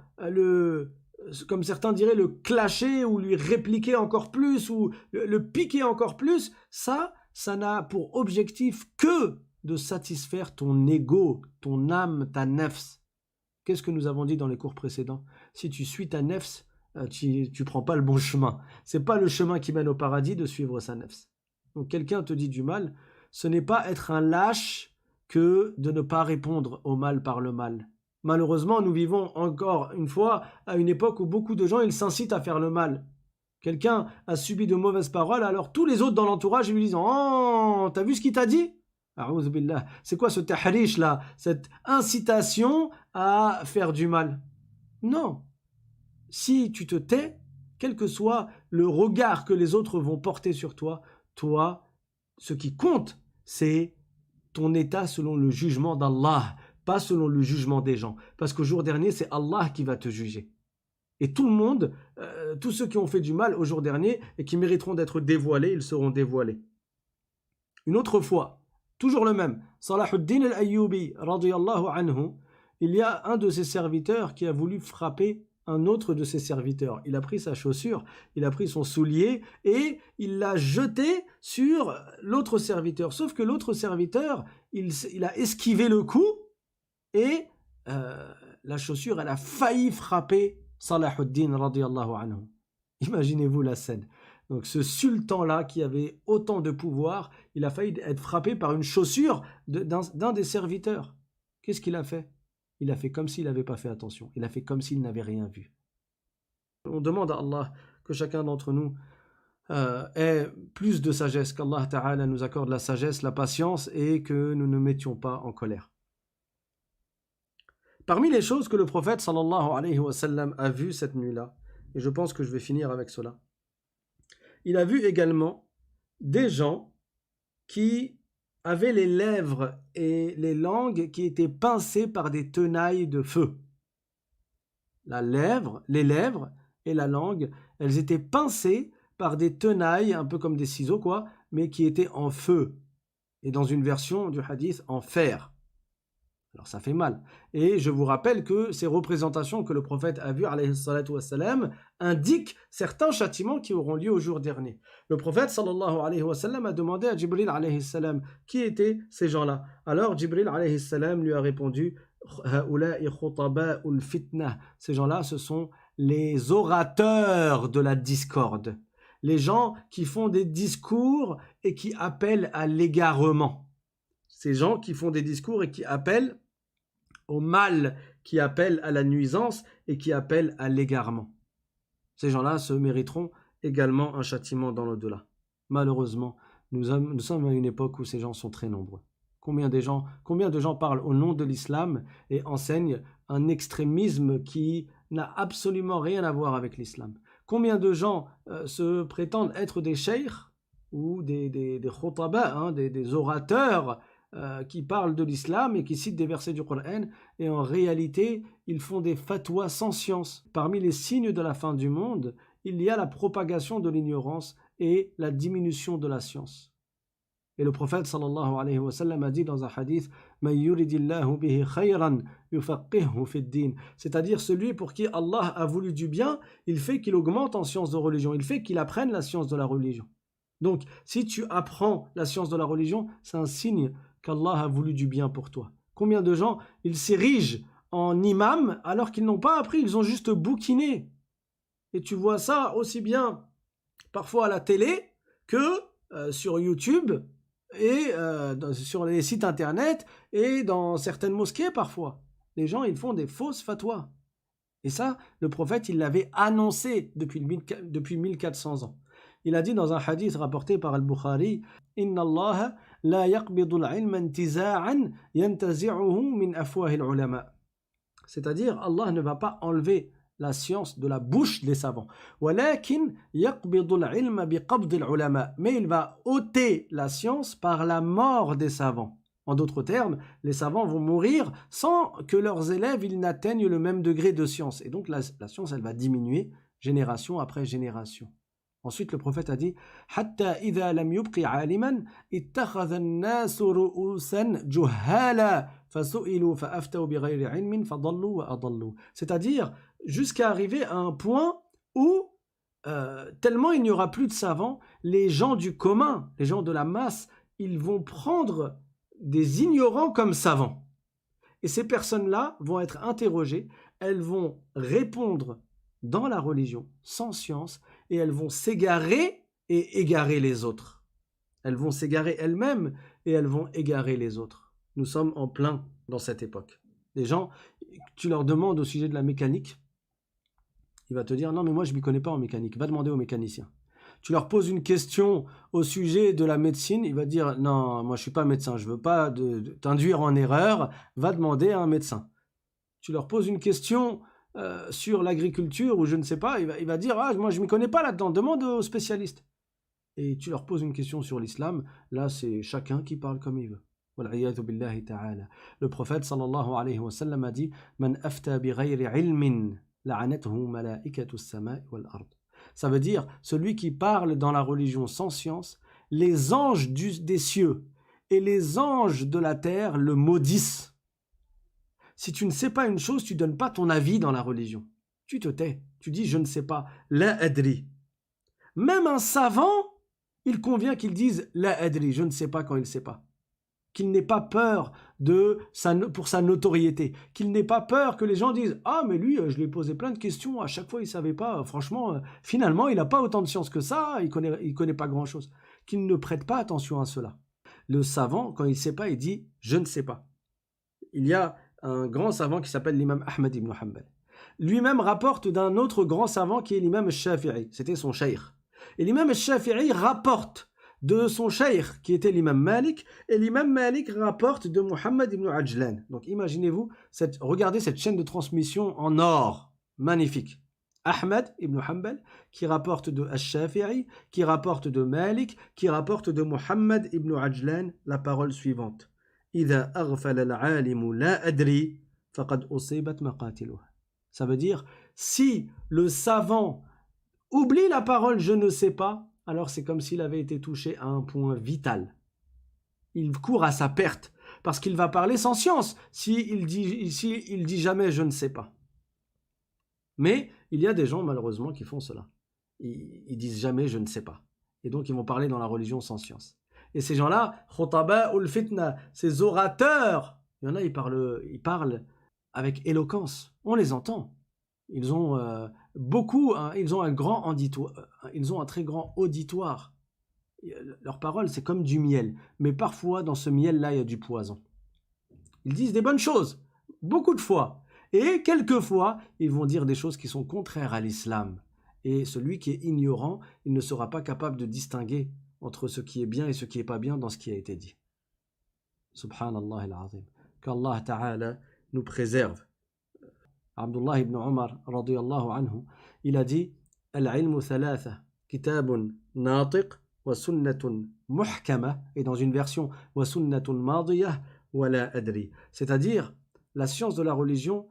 comme certains diraient, le clasher ou lui répliquer encore plus ou le piquer encore plus, ça n'a pour objectif que de satisfaire ton ego, ton âme, ta nefs. Qu'est-ce que nous avons dit dans les cours précédents? Si tu suis ta nefs, tu prends pas le bon chemin. C'est pas le chemin qui mène au paradis de suivre sa nefs. Donc quelqu'un te dit du mal, ce n'est pas être un lâche que de ne pas répondre au mal par le mal. Malheureusement, nous vivons encore une fois à une époque où beaucoup de gens ils s'incitent à faire le mal. Quelqu'un a subi de mauvaises paroles, alors tous les autres dans l'entourage lui disent oh, t'as vu ce qu'il t'a dit? A'ouz billah. C'est quoi ce tahrish là? Cette incitation à faire du mal? Non. Si tu te tais, quel que soit le regard que les autres vont porter sur toi, ce qui compte, c'est ton état selon le jugement d'Allah, pas selon le jugement des gens. Parce qu'au jour dernier, c'est Allah qui va te juger. Et tout le monde, tous ceux qui ont fait du mal au jour dernier et qui mériteront d'être dévoilés, ils seront dévoilés. Une autre fois, toujours le même, Salahuddin al-Ayyubi, radiyallahu anhu, il y a un de ses serviteurs qui a voulu frapper un autre de ses serviteurs. Il a pris sa chaussure, il a pris son soulier et il l'a jeté sur l'autre serviteur. Sauf que l'autre serviteur, il a esquivé le coup et la chaussure, elle a failli frapper Salahuddin radiyallahu anhu. Imaginez-vous la scène. Donc ce sultan-là qui avait autant de pouvoir, il a failli être frappé par une chaussure d'un des serviteurs. Qu'est-ce qu'il a fait? Il a fait comme s'il n'avait pas fait attention. Il a fait comme s'il n'avait rien vu. On demande à Allah que chacun d'entre nous ait plus de sagesse, qu'Allah Ta'ala nous accorde la sagesse, la patience et que nous ne mettions pas en colère. Parmi les choses que le prophète sallallahu alayhi wa sallam a vues cette nuit-là, et je pense que je vais finir avec cela, il a vu également des gens qui avaient les lèvres et les langues qui étaient pincées par des tenailles de feu. Les lèvres et la langue, elles étaient pincées par des tenailles, un peu comme des ciseaux, quoi, mais qui étaient en feu. Et dans une version du hadith, en fer. Alors ça fait mal. Et je vous rappelle que ces représentations que le prophète a vues, alayhi salatu wassalam, indiquent certains châtiments qui auront lieu au jour dernier. Le prophète sallallahu alayhi wa sallam a demandé à Jibril alayhi salam qui étaient ces gens-là. Alors Jibril alayhi salam lui a répondu ces gens-là, ce sont les orateurs de la discorde. Les gens qui font des discours et qui appellent à l'égarement. Ces gens qui font des discours et qui appellent au mal, qui appellent à la nuisance et qui appellent à l'égarement. Ces gens-là se mériteront également un châtiment dans l'au-delà. Malheureusement, nous sommes à une époque où ces gens sont très nombreux. Combien de gens parlent au nom de l'islam et enseignent un extrémisme qui n'a absolument rien à voir avec l'islam? Combien de gens se prétendent être des cheikhs ou des khutaba, des orateurs qui parlent de l'islam et qui citent des versets du Coran, et en réalité, ils font des fatwas sans science. Parmi les signes de la fin du monde, il y a la propagation de l'ignorance et la diminution de la science. Et le prophète sallallahu alayhi wa sallam a dit dans un hadith, c'est-à-dire celui pour qui Allah a voulu du bien, il fait qu'il augmente en science de religion, il fait qu'il apprenne la science de la religion. Donc, si tu apprends la science de la religion, c'est un signe qu'Allah a voulu du bien pour toi. Combien de gens, ils s'érigent en imam alors qu'ils n'ont pas appris, ils ont juste bouquiné. Et tu vois ça aussi bien parfois à la télé que sur YouTube et sur les sites internet et dans certaines mosquées parfois. Les gens, ils font des fausses fatwas. Et ça, le prophète, il l'avait annoncé depuis 1400 ans. Il a dit dans un hadith rapporté par Al-Bukhari, Inna Allah la yaqbidu al-ilma intiza'an yantazi'uhu min afwah al-ulama. C'est-à-dire, Allah ne va pas enlever la science de la bouche des savants. Walakin yaqbidu al-ilma biqabd al-ulama. Mais il va ôter la science par la mort des savants. En d'autres termes, les savants vont mourir sans que leurs élèves ils n'atteignent le même degré de science. Et donc la science, elle va diminuer génération après génération. Ensuite, le prophète a dit Hatta idha lam yubqi aliman ittakhadha an-nas ru'usan juhala fasu'ilu fa'aftau bighayri ilmin fadallu wa adallu. C'est-à-dire jusqu'à arriver à un point où tellement il n'y aura plus de savants, les gens du commun, les gens de la masse, ils vont prendre des ignorants comme savants. Et ces personnes-là vont être interrogées, elles vont répondre dans la religion, sans science, et elles vont s'égarer et égarer les autres. Elles vont s'égarer elles-mêmes et elles vont égarer les autres. Nous sommes en plein dans cette époque. Les gens, tu leur demandes au sujet de la mécanique, il va te dire, non mais moi je ne m'y connais pas en mécanique, va demander au mécanicien. Tu leur poses une question au sujet de la médecine, il va dire, non, moi je ne suis pas médecin, je ne veux pas t'induire en erreur, va demander à un médecin. Tu leur poses une question sur l'agriculture ou je ne sais pas, il va dire, ah, moi je ne m'y connais pas là-dedans, demande aux spécialistes. Et tu leur poses une question sur l'islam, là c'est chacun qui parle comme il veut. Le prophète sallallahu alayhi wa sallam a dit, Man afta bi ghayri ilmin la'anatuhu malaikatu as-sama'i wal ard. Ça veut dire, celui qui parle dans la religion sans science, les anges des cieux et les anges de la terre le maudissent. Si tu ne sais pas une chose, tu ne donnes pas ton avis dans la religion. Tu te tais, tu dis je ne sais pas. La adri. Même un savant, il convient qu'il dise la adri, je ne sais pas quand il ne sait pas. Qu'il n'ait pas peur pour sa notoriété. Qu'il n'ait pas peur que les gens disent ah mais lui, je lui ai posé plein de questions, à chaque fois il ne savait pas. Franchement, finalement, il n'a pas autant de science que ça, il connaît pas grand-chose. Qu'il ne prête pas attention à cela. Le savant, quand il ne sait pas, il dit je ne sais pas. Il y a un grand savant qui s'appelle l'imam Ahmad ibn Hanbal. lui-même rapporte d'un autre grand savant qui est l'imam al-Shafi'i. C'était son cheikh. Et l'imam al-Shafi'i rapporte de son cheikh qui était l'imam Malik, et l'imam Malik rapporte de Muhammad ibn Ajlan. Donc imaginez-vous, regardez cette chaîne de transmission en or, magnifique. Ahmad ibn Hanbal qui rapporte de al-Shafi'i, qui rapporte de Malik, qui rapporte de Muhammad ibn Ajlan la parole suivante. إذا أغفل العالم لا أدري فقد أصيبت مقاتله. Ça veut dire, si le savant oublie la parole je ne sais pas, alors c'est comme s'il avait été touché à un point vital. Il court à sa perte, parce qu'il va parler sans science, s'il dit jamais je ne sais pas. Mais il y a des gens malheureusement qui font cela. Ils disent jamais je ne sais pas. Et donc ils vont parler dans la religion sans science. Et ces gens-là, khutaba ul fitna, ces orateurs, il y en a, ils parlent avec éloquence. On les entend. Ils ont ils ont un très grand auditoire. Leurs paroles, c'est comme du miel. Mais parfois, dans ce miel-là, il y a du poison. Ils disent des bonnes choses, beaucoup de fois. Et quelquefois, ils vont dire des choses qui sont contraires à l'islam. Et celui qui est ignorant, il ne sera pas capable de distinguer entre ce qui est bien et ce qui n'est pas bien dans ce qui a été dit. Subhanallah al-Azim. Qu'Allah Ta'ala nous préserve. Abdullah ibn Omar, radiyallahu anhu, il a dit Al-ilmu thalatha, kitabun natiq wa sunnatun muhkama, et dans une version wa sunnatun madiyah wa la adri. C'est-à-dire, la science de la religion,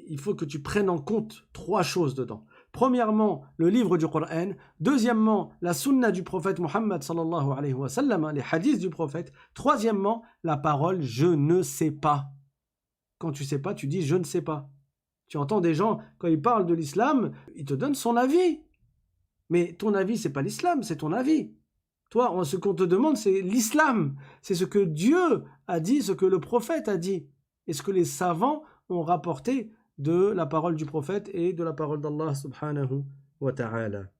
il faut que tu prennes en compte 3 choses dedans. Premièrement, le livre du Coran. Deuxièmement, la sunna du prophète Muhammad sallallahu alayhi wa sallam, les hadiths du prophète. Troisièmement, la parole je ne sais pas. Quand tu sais pas, tu dis je ne sais pas. Tu entends des gens, quand ils parlent de l'islam, ils te donnent son avis. Mais ton avis, c'est pas l'islam, c'est ton avis. Toi, ce qu'on te demande, c'est l'islam. C'est ce que Dieu a dit, ce que le prophète a dit. Et ce que les savants ont rapporté de la parole du prophète et de la parole d'Allah subhanahu wa ta'ala.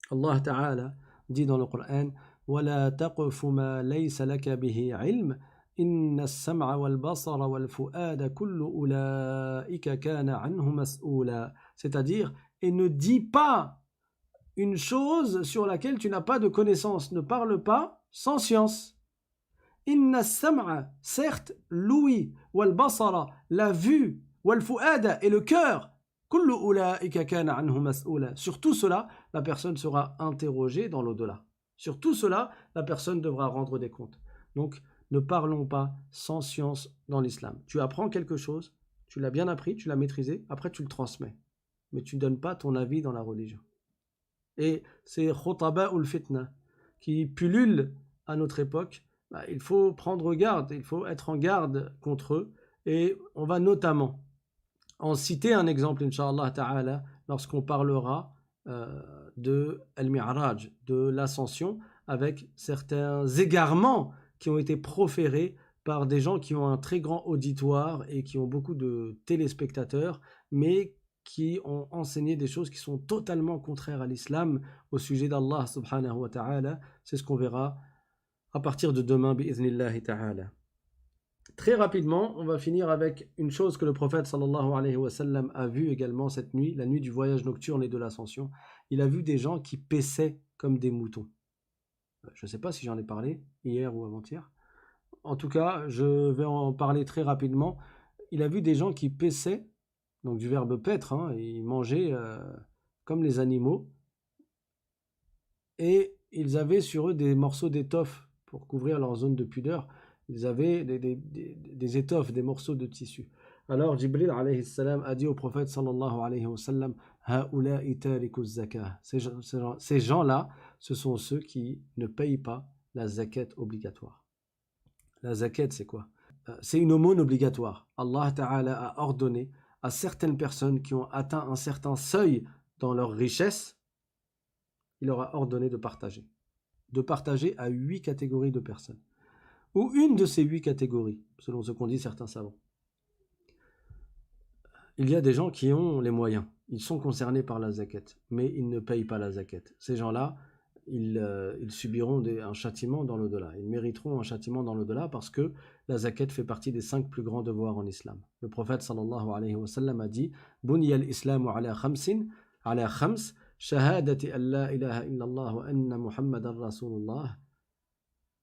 Allah ta'ala dit dans le Coran وَلَا تَقْفُ مَا لَيْسَ لَكَ بِهِ عِلْمٍ إِنَّ السَّمْعَ وَالْبَصَرَ وَالْفُؤَادَ كُلُّ أُولَئِكَ كَانَ عَنْهُ مَسْئُولًا. C'est-à-dire, et ne dis pas une chose sur laquelle tu n'as pas de connaissance. Ne parle pas sans science. Inna as-sam'a, certes, l'ouïe, wal basara, la vue, wal fu'ada, et le cœur. Kullu ulaika kana anhu mas'oula. Sur tout cela, la personne sera interrogée dans l'au-delà. Sur tout cela, la personne devra rendre des comptes. Donc, ne parlons pas sans science dans l'islam. Tu apprends quelque chose, tu l'as bien appris, tu l'as maîtrisé, après tu le transmets. Mais tu ne donnes pas ton avis dans la religion. Et ces khutaba ul fitna qui pullulent à notre époque, il faut prendre garde, il faut être en garde contre eux. Et on va notamment en citer un exemple, Inch'Allah Ta'ala, lorsqu'on parlera de Al-Mi'raj, de l'ascension, avec certains égarements qui ont été proférés par des gens qui ont un très grand auditoire et qui ont beaucoup de téléspectateurs, mais qui ont enseigné des choses qui sont totalement contraires à l'islam au sujet d'Allah subhanahu wa ta'ala. C'est ce qu'on verra à partir de demain, bi'iznillahi ta'ala. Très rapidement, on va finir avec une chose que le prophète sallallahu alayhi wa sallam a vu également cette nuit, la nuit du voyage nocturne et de l'ascension. Il a vu des gens qui paissaient comme des moutons. Je ne sais pas si j'en ai parlé hier ou avant-hier. En tout cas, je vais en parler très rapidement. Il a vu des gens qui paissaient, donc du verbe paître, ils mangeaient comme les animaux, et ils avaient sur eux des morceaux d'étoffe pour couvrir leur zone de pudeur. Ils avaient des étoffes, des morceaux de tissu. Alors Jibril alayhi salam a dit au prophète sallallahu alayhi wa sallam Ha'ula'i tariku zakah. Ces gens-là, ce sont ceux qui ne payent pas la zakat obligatoire. La zakat, c'est quoi? C'est une aumône obligatoire. Allah Ta'ala a ordonné à certaines personnes qui ont atteint un certain seuil dans leur richesse, il leur a ordonné de partager. De partager à 8 catégories de personnes. Ou une de ces 8 catégories, selon ce qu'ont dit certains savants. Il y a des gens qui ont les moyens, ils sont concernés par la zakat, mais ils ne payent pas la zakat. Ces gens-là, ils subiront un châtiment dans l'au-delà. Ils mériteront un châtiment dans l'au-delà parce que la zakat fait partie des 5 plus grands devoirs en islam. Le prophète sallallahu alayhi wa sallam a dit Bunya al-islamu ala khams, shahadati an la ilaha illallah wa anna muhammadan rasulullah,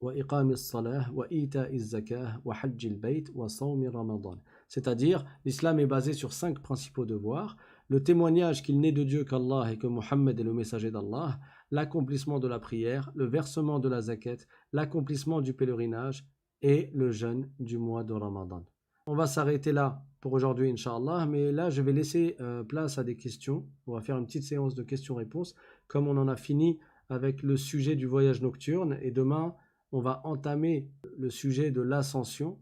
wa iqam as-salah, wa ita az-zakah, wa hajj al-bayt, wa sawm ramadan. C'est-à-dire, l'islam est basé sur 5 principaux devoirs: le témoignage qu'il n'est de Dieu qu'Allah et que Mohammed est le messager d'Allah, l'accomplissement de la prière, le versement de la zakat, l'accomplissement du pèlerinage et le jeûne du mois de Ramadan. On va s'arrêter là pour aujourd'hui, Inch'Allah, mais là je vais laisser place à des questions. On va faire une petite séance de questions-réponses, comme on en a fini avec le sujet du voyage nocturne, et demain on va entamer le sujet de l'ascension.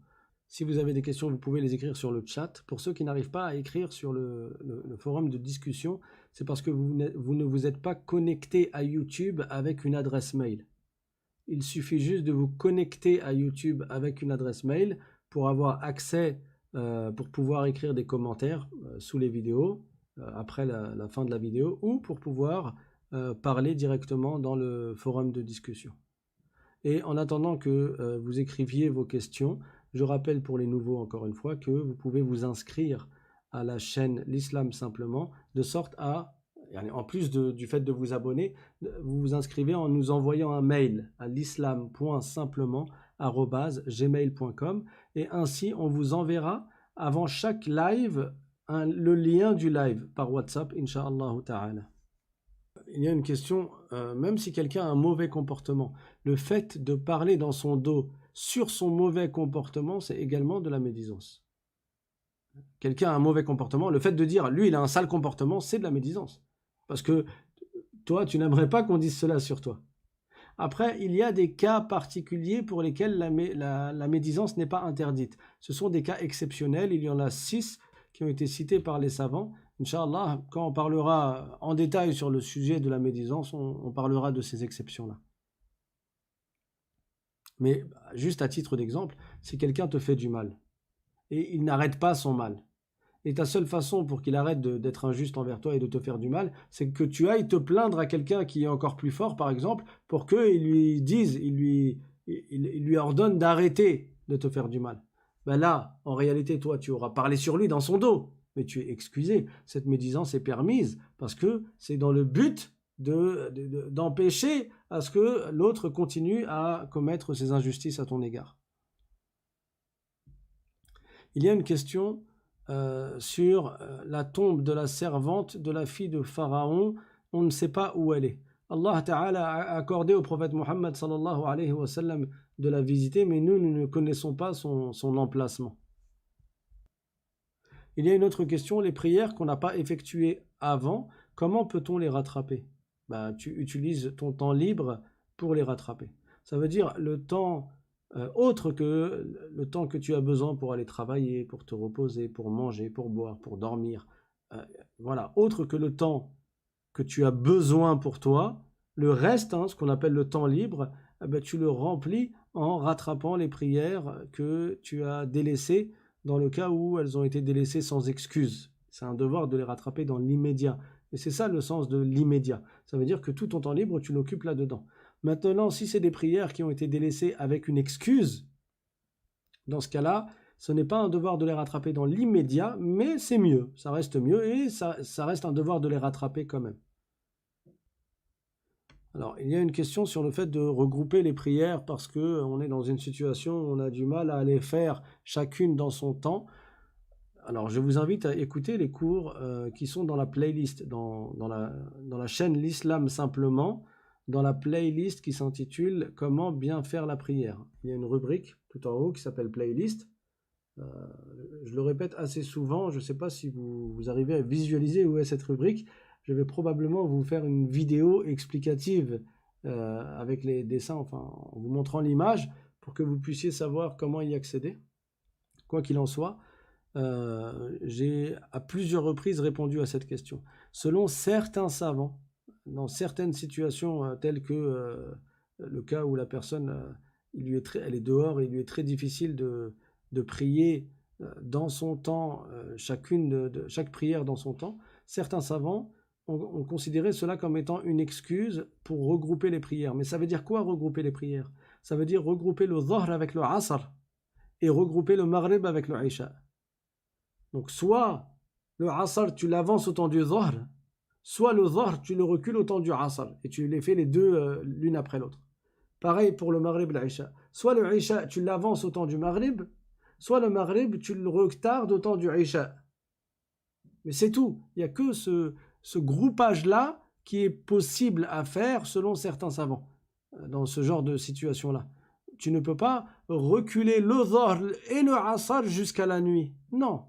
Si vous avez des questions, vous pouvez les écrire sur le chat. Pour ceux qui n'arrivent pas à écrire sur le forum de discussion, c'est parce que vous ne vous êtes pas connecté à YouTube avec une adresse mail. Il suffit juste de vous connecter à YouTube avec une adresse mail pour avoir accès, pour pouvoir écrire des commentaires sous les vidéos, après la fin de la vidéo, ou pour pouvoir parler directement dans le forum de discussion. Et en attendant que vous écriviez vos questions, je rappelle pour les nouveaux encore une fois que vous pouvez vous inscrire à la chaîne L'Islam Simplement, de sorte à, en plus du fait de vous abonner, vous vous inscrivez en nous envoyant un mail à l'islam.simplement@gmail.com, et ainsi on vous enverra avant chaque live le lien du live par WhatsApp, Inch'Allah ta'ala. Il y a une question, même si quelqu'un a un mauvais comportement, le fait de parler dans son dos sur son mauvais comportement, c'est également de la médisance. Quelqu'un a un mauvais comportement, le fait de dire lui il a un sale comportement, c'est de la médisance. Parce que toi tu n'aimerais pas qu'on dise cela sur toi. Après, il y a des cas particuliers pour lesquels la médisance n'est pas interdite. Ce sont des cas exceptionnels, il y en a 6 qui ont été cités par les savants. Inch'Allah, quand on parlera en détail sur le sujet de la médisance, on parlera de ces exceptions-là. Mais juste à titre d'exemple, si quelqu'un te fait du mal, et il n'arrête pas son mal, et ta seule façon pour qu'il arrête d'être injuste envers toi et de te faire du mal, c'est que tu ailles te plaindre à quelqu'un qui est encore plus fort, par exemple, pour qu'il lui dise, il lui ordonne d'arrêter de te faire du mal. Ben là, en réalité, toi, tu auras parlé sur lui dans son dos, mais tu es excusé. Cette médisance est permise parce que c'est dans le but d'empêcher à ce que l'autre continue à commettre ses injustices à ton égard. Il y a une question sur la tombe de la servante de la fille de Pharaon. On ne sait pas où elle est. Allah Ta'ala a accordé au prophète Mohammed sallallahu alayhi wa sallam de la visiter, mais nous ne connaissons pas son emplacement. Il y a une autre question, les prières qu'on n'a pas effectuées avant, comment peut-on les rattraper? Tu utilises ton temps libre pour les rattraper. Ça veut dire le temps autre que le temps que tu as besoin pour aller travailler, pour te reposer, pour manger, pour boire, pour dormir. Voilà, autre que le temps que tu as besoin pour toi, le reste, ce qu'on appelle le temps libre, tu le remplis en rattrapant les prières que tu as délaissées dans le cas où elles ont été délaissées sans excuse. C'est un devoir de les rattraper dans l'immédiat. Et c'est ça le sens de l'immédiat. Ça veut dire que tout ton temps libre, tu l'occupes là-dedans. Maintenant, si c'est des prières qui ont été délaissées avec une excuse, dans ce cas-là, ce n'est pas un devoir de les rattraper dans l'immédiat, mais c'est mieux. Ça reste mieux et ça reste un devoir de les rattraper quand même. Alors, il y a une question sur le fait de regrouper les prières parce qu'on est dans une situation où on a du mal à les faire chacune dans son temps. Alors, je vous invite à écouter les cours qui sont dans la playlist, dans la chaîne L'Islam Simplement, dans la playlist qui s'intitule « Comment bien faire la prière ». Il y a une rubrique tout en haut qui s'appelle « Playlist ». Je le répète assez souvent, je ne sais pas si vous arrivez à visualiser où est cette rubrique. Je vais probablement vous faire une vidéo explicative avec les dessins, enfin en vous montrant l'image pour que vous puissiez savoir comment y accéder. Quoi qu'il en soit, j'ai à plusieurs reprises répondu à cette question. Selon certains savants, dans certaines situations telles que le cas où la personne elle est dehors et il lui est très difficile de prier dans son temps, chaque prière dans son temps, certains savants ont considéré cela comme étant une excuse pour regrouper les prières. Mais ça veut dire quoi regrouper les prières? Ça veut dire regrouper le Dhahr avec le Asr et regrouper le Maghrib avec le Isha. Donc soit le Asr tu l'avances au temps du Dhuhr, soit le Dhuhr tu le recules au temps du Asr et tu les fais les deux l'une après l'autre. Pareil pour le Maghrib et l'Isha. Soit le Isha tu l'avances au temps du Maghrib, soit le Maghrib tu le retardes au temps du Isha. Mais c'est tout. Il n'y a que ce groupage-là qui est possible à faire selon certains savants dans ce genre de situation-là. Tu ne peux pas reculer le Dhuhr et le Asr jusqu'à la nuit. Non.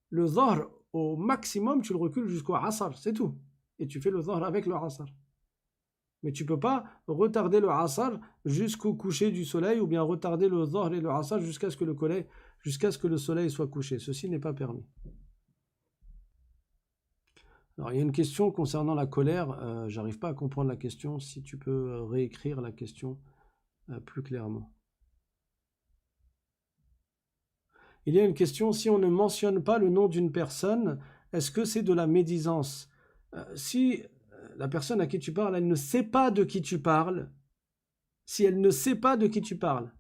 Le Dhuhr, au maximum, tu le recules jusqu'au Asr, c'est tout. Et tu fais le Dhuhr avec le Asr. Mais tu ne peux pas retarder le Asr jusqu'au coucher du soleil ou bien retarder le Dhuhr et le Asr jusqu'à ce que le soleil soit couché. Ceci n'est pas permis. Alors, il y a une question concernant la colère. J'arrive pas à comprendre la question. Si tu peux réécrire la question plus clairement. Il y a une question. Si on ne mentionne pas le nom d'une personne, est-ce que c'est de la médisance? Si la personne à qui tu parles, elle ne sait pas de qui tu parles, si elle ne sait pas de qui tu parles,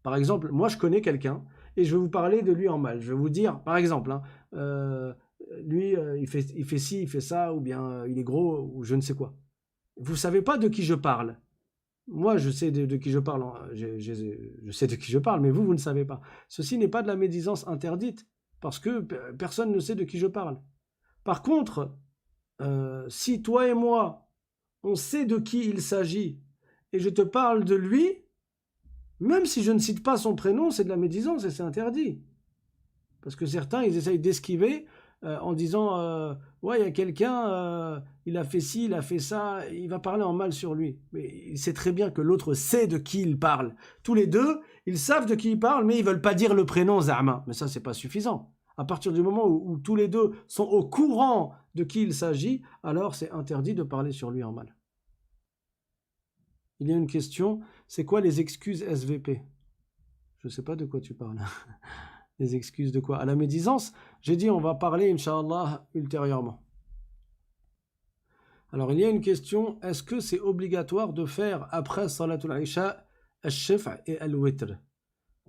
par exemple, moi je connais quelqu'un et je vais vous parler de lui en mal. Je vais vous dire, par exemple, lui, il fait ci, il fait ça, ou bien il est gros, ou je ne sais quoi. Vous ne savez pas de qui je parle. Moi, je sais de qui je parle. Je sais de qui je parle, mais vous ne savez pas. Ceci n'est pas de la médisance interdite, parce que personne ne sait de qui je parle. Par contre, si toi et moi, on sait de qui il s'agit, et je te parle de lui, même si je ne cite pas son prénom, c'est de la médisance et c'est interdit. Parce que certains, ils essayent d'esquiver en disant ouais, il y a quelqu'un, il a fait ci, il a fait ça, il va parler en mal sur lui. Mais il sait très bien que l'autre sait de qui il parle. Tous les deux, ils savent de qui il parle, mais ils ne veulent pas dire le prénom Zama. Mais ça, c'est pas suffisant. À partir du moment où tous les deux sont au courant de qui il s'agit, alors c'est interdit de parler sur lui en mal. Il y a une question, c'est quoi les excuses SVP? Je ne sais pas de quoi tu parles. Les excuses de quoi? À la médisance? J'ai dit on va parler, Inch'Allah, ultérieurement. Alors il y a une question, est-ce que c'est obligatoire de faire après Salatul Isha, Al-Shif' et Al-Witr?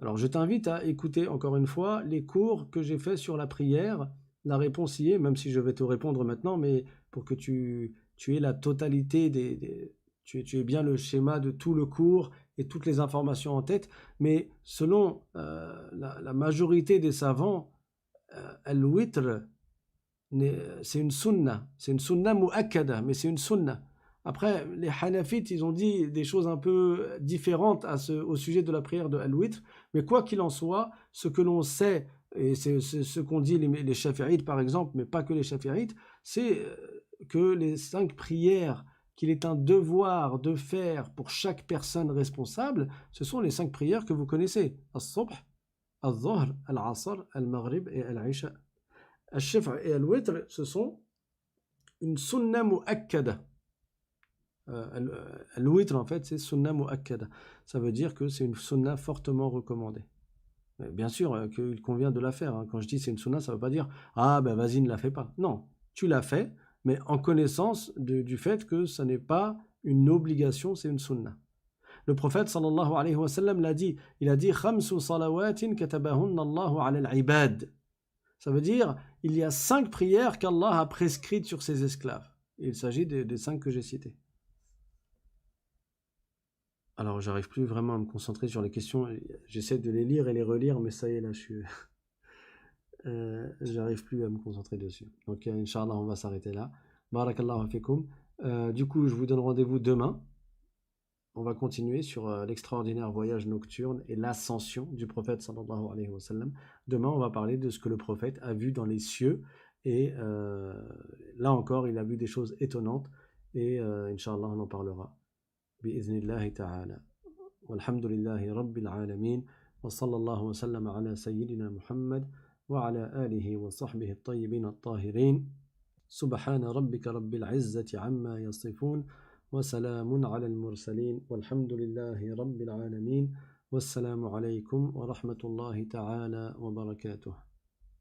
Alors je t'invite à écouter encore une fois les cours que j'ai fait sur la prière. La réponse y est, même si je vais te répondre maintenant, mais pour que tu aies la totalité tu aies bien le schéma de tout le cours et toutes les informations en tête. Mais selon la majorité des savants, Al-Witr, c'est une sunna mu'akkada, mais c'est une sunna. Après, les Hanafites, ils ont dit des choses un peu différentes au sujet de la prière de Al-Witr, mais quoi qu'il en soit, ce que l'on sait, et c'est ce qu'ont dit les Shafi'ites par exemple, mais pas que les Shafi'ites, c'est que les 5 prières qu'il est un devoir de faire pour chaque personne responsable, ce sont les 5 prières que vous connaissez. As-Subh, Al-Dhuhr, Al-Asr, Al-Maghrib et Al-Isha. Al-Shif' et Al-Witr, ce sont une sunna mu'akkada. Al-Witr, en fait, c'est sunna mu'akkada. Ça veut dire que c'est une sunna fortement recommandée. Mais bien sûr qu'il convient de la faire. Hein. Quand je dis c'est une sunna, ça ne veut pas dire ah ben vas-y, ne la fais pas. Non, tu l'as fait, mais en connaissance du fait que ça n'est pas une obligation, c'est une sunna. Le prophète sallallahu alayhi wa sallam l'a dit. Il a dit khamsu salawatin katabahunna Allahu ala al-ibad. Ça veut dire il y a 5 prières qu'Allah a prescrites sur ses esclaves. Et il s'agit des 5 que j'ai cités. Alors, j'arrive plus vraiment à me concentrer sur les questions. J'essaie de les lire et les relire, mais ça y est, là, j'arrive plus à me concentrer dessus. Donc, Inch'Allah, on va s'arrêter là. Barakallahu fikum. Du coup, je vous donne rendez-vous demain. On va continuer sur l'extraordinaire voyage nocturne et l'ascension du prophète sallallahu alayhi wa sallam. Demain, on va parler de ce que le prophète a vu dans les cieux. Et là encore, il a vu des choses étonnantes. Et Inch'Allah, on en parlera. بإذن الله تعالى والحمد لله رب العالمين وصلى الله وسلم على سيدنا محمد وعلى آله وصحبه الطيبين الطاهرين سبحان ربك رب العزة عما يصفون وسلام على المرسلين والحمد لله رب العالمين والسلام عليكم ورحمة الله تعالى وبركاته